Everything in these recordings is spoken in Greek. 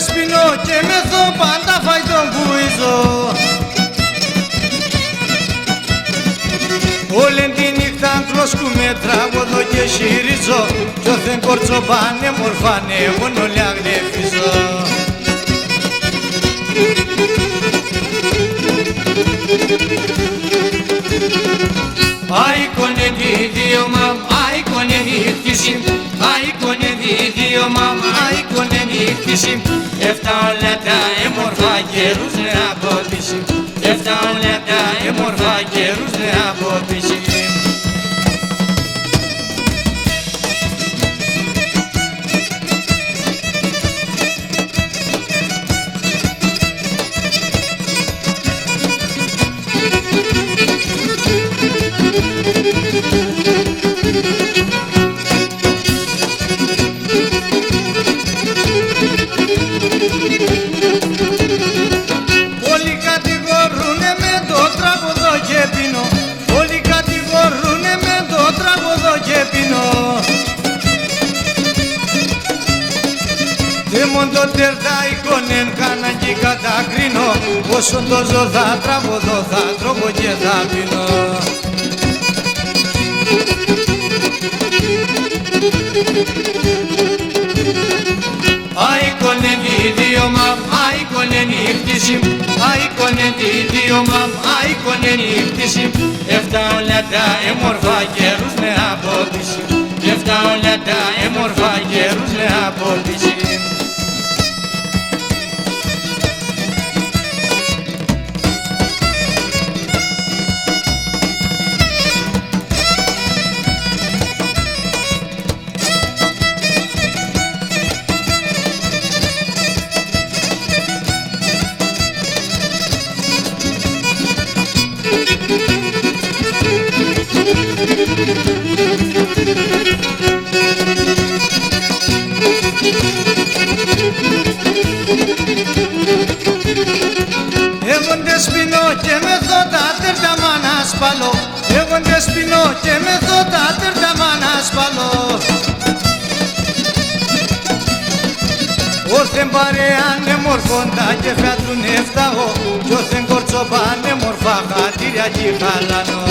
δεσποινό και μεθό πάντα φάει τον κουίζο. Όλη τη νύχτα κλώσκουμε τραγωδό και χειρίζω κι όθεν κορτσοπάνε μορφάνε μόνο λιαγνεφίζω. Ai konedi diyo mam, ai konedi kişim, ai konedi diyo mam, ai konedi kişim. Eftaleta emorfa geruz ne abotişim, eftaleta emorfa geruz ne abotişim. Όλοι κατηγορούνε με το τραγωδό και πίνω, όλοι κατηγορούνε με το τραγωδό και πίνω. Δέμον το τερταϊκόν εν κάναν κι κατακρίνω, όσον το ζω θα τραγωδό θα τρώγω και θα πίνω. Ai konedi diyo mam, ai konedi ihtişim, ai konedi diyo mam, ai konedi ihtişim. Efta oleta emorfa geruz ne abotişim, efta oleta emorfa geruz ne abotişim. Εγώ δεσποινό και μεθό τα τέρτα μάνα σπαλώ, εγώ δεσποινό και μεθό τα τέρτα μάνα σπαλώ. Όθεν παρεάνε μορφόντα και φιάτουν εφταγώ, κι όθεν κορτσοπάνε μορφά χατήρια κι χαλανώ.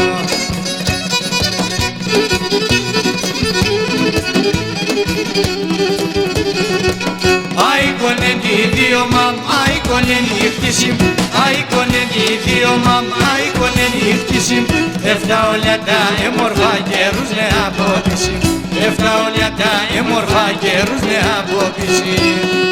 Ai konedi diyo mam, ai konedi ihtişim, ai konedi diyo mam, ai konedi ihtişim. Efta oleta emorfa geruz ne abotişim, efta oleta emorfa geruz ne abotişim.